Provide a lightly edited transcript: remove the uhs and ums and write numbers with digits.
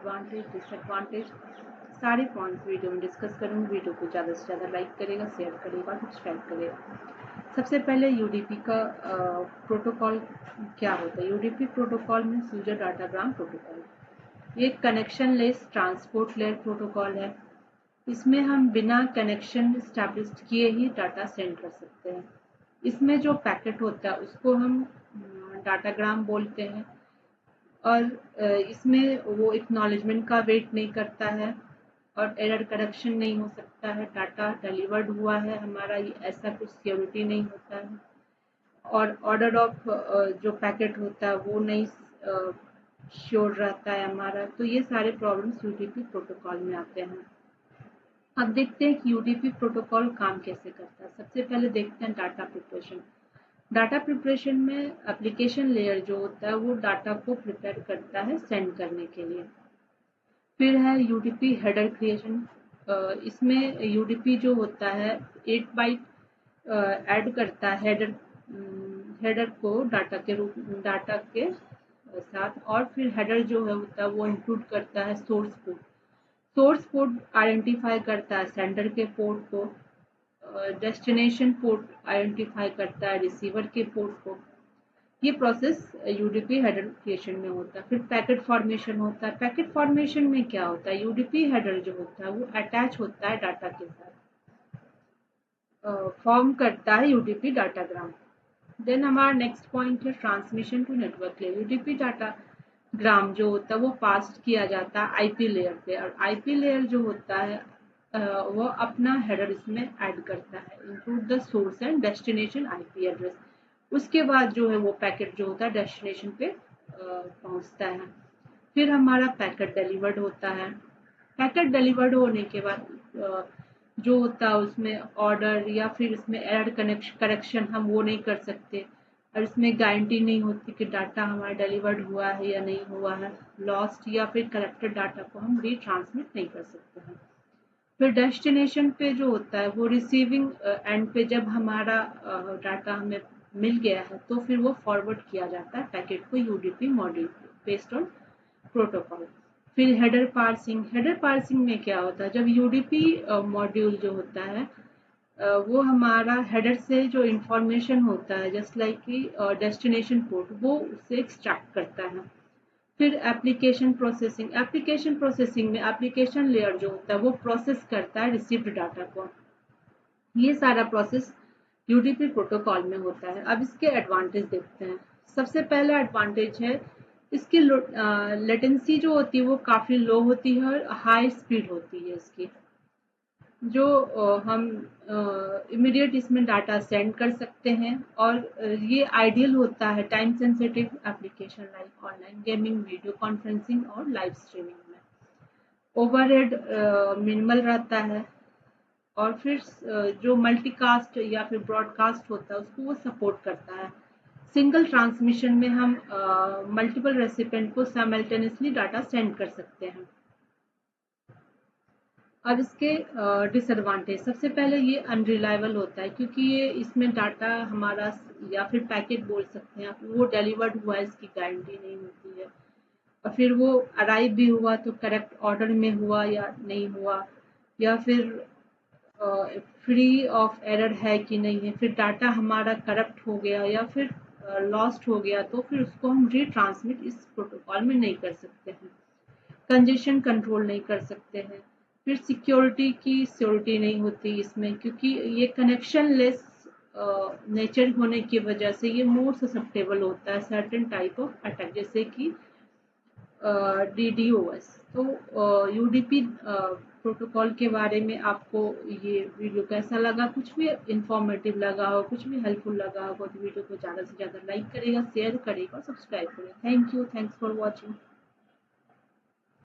Advantage disadvantage सारे points video में discuss करूँगी। वीडियो को ज़्यादा से ज़्यादा लाइक करेगा, शेयर करेगा, सब्सक्राइब करेगा। सबसे पहले यूडीपी का प्रोटोकॉल क्या होता है। यूडीपी प्रोटोकॉल में यूजर डाटाग्राम प्रोटोकॉल, ये connection less transport layer protocol है। इसमें हम बिना कनेक्शन स्टैब्लिश किए ही डाटा सेंड कर सकते हैं। इसमें जो पैकेट होता है उसको हम डाटाग्राम बोलते हैं और इसमें वो एक्नॉलेजमेंट का वेट नहीं करता है और एरर करेक्शन नहीं हो सकता है। डाटा डिलीवर्ड हुआ है हमारा, ये ऐसा कुछ सिक्योरिटी नहीं होता है और ऑर्डर ऑफ जो पैकेट होता है वो नहीं श्योर रहता है हमारा। तो ये सारे प्रॉब्लम्स यूडीपी प्रोटोकॉल में आते हैं। अब देखते हैं कि यूडीपी प्रोटोकॉल काम कैसे करता है। सबसे पहले देखते हैं डाटा प्रिपरेशन। डाटा प्रिपरेशन में एप्लीकेशन लेयर जो होता है वो डाटा को प्रिपेयर करता है सेंड करने के लिए। फिर है यूडीपी हेडर क्रिएशन। इसमें यूडीपी जो होता है 8 बाइट ऐड करता है हेडर को डाटा के साथ, और फिर हेडर जो है होता है वो इंक्लूड करता है सोर्स पोर्ट आइडेंटिफाई करता है सेंडर के पोर्ट को, डेस्टिनेशन पोर्ट आइडेंटिफाई करता है रिसीवर के पोर्ट को। ये प्रोसेस यूडीपी हेडर क्रिएशन में होता है। फिर पैकेट फॉर्मेशन होता है। पैकेट फॉर्मेशन में क्या होता है, यूडीपी हेडर जो होता है वो अटैच होता है डाटा के साथ, फॉर्म करता है यूडीपी डाटाग्राम। देन हमारा नेक्स्ट पॉइंट है transmission to network layer. UDP datagram जो होता है वो पास किया जाता है आईपी लेयर पे, और आईपी लेयर जो होता है वो अपना हेडर इसमें ऐड करता है, include the source and destination IP address. उसके बाद जो है वो पैकेट जो होता है डेस्टिनेशन पे पहुंचता है। फिर हमारा पैकेट डिलीवर्ड होता है। पैकेट डिलीवर्ड होने के बाद जो होता है उसमें ऑर्डर या फिर इसमें एरर करेक्शन हम वो नहीं कर सकते, और इसमें गारंटी नहीं होती कि डाटा हमारा डिलीवर्ड हुआ है या नहीं हुआ है। लॉस्ट या फिर करेक्टेड डाटा को हम रीट्रांसमिट नहीं कर सकते हैं। फिर डेस्टिनेशन पे जो होता है वो रिसीविंग एंड पे जब हमारा डाटा हमें मिल गया है तो फिर वो फॉरवर्ड किया जाता है पैकेट को UDP module based on protocol. फिर हेडर पार्सिंग में क्या होता है, जब यूडीपी मॉड्यूल जो होता है वो हमारा हेडर से जो इंफॉर्मेशन होता है जस्ट लाइक कि डेस्टिनेशन पोर्ट वो उससे एक्सट्रैक्ट करता है। फिर एप्लीकेशन प्रोसेसिंग में एप्लीकेशन लेयर जो होता है वो प्रोसेस करता है रिसीव्ड डाटा को। ये सारा प्रोसेस यूडीपी प्रोटोकॉल में होता है। अब इसके एडवांटेज देखते हैं। सबसे पहला एडवांटेज है इसकी लेटेंसी जो होती है वो काफ़ी लो होती है और हाई स्पीड होती है इसकी, जो हम इमीडिएट इसमें डाटा सेंड कर सकते हैं। और ये आइडियल होता है time sensitive application like online gaming, video conferencing और लाइव स्ट्रीमिंग में। ओवरहेड मिनिमल रहता है, और फिर जो मल्टीकास्ट या फिर ब्रॉडकास्ट होता है उसको वो सपोर्ट करता है। सिंगल ट्रांसमिशन में हम मल्टीपल रेसिपिएंट को साइमल्टेनियसली डाटा सेंड कर सकते हैं। अब इसके डिसएडवांटेज, सबसे पहले ये अनरिलायबल होता है क्योंकि ये इसमें डाटा हमारा या फिर पैकेट बोल सकते हैं वो डिलीवर्ड हुआ है इसकी गारंटी नहीं होती है, और फिर वो अराइव भी हुआ तो करेक्ट ऑर्डर में हुआ या नहीं हुआ, या फिर फ्री ऑफ एरर है कि नहीं है। फिर डाटा हमारा करप्ट हो गया या फिर लॉस्ट हो गया तो फिर उसको हम रीट्रांसमिट इस प्रोटोकॉल में नहीं कर सकते हैं। कंजेशन कंट्रोल नहीं कर सकते हैं। फिर सिक्योरिटी की सिक्योरिटी नहीं होती इसमें क्योंकि ये कनेक्शन लेस नेचर होने की वजह से ये मोर ससेप्टेबल होता है सर्टेन टाइप ऑफ अटैक, जैसे कि DDoS। तो यूडीपी प्रोटोकॉल के बारे में आपको ये वीडियो कैसा लगा, कुछ भी इंफॉर्मेटिव लगा हो, कुछ भी हेल्पफुल लगा हो तो वीडियो को ज़्यादा से ज़्यादा लाइक करेगा, शेयर करेगा और सब्सक्राइब करेगा। Thank you, thanks for watching.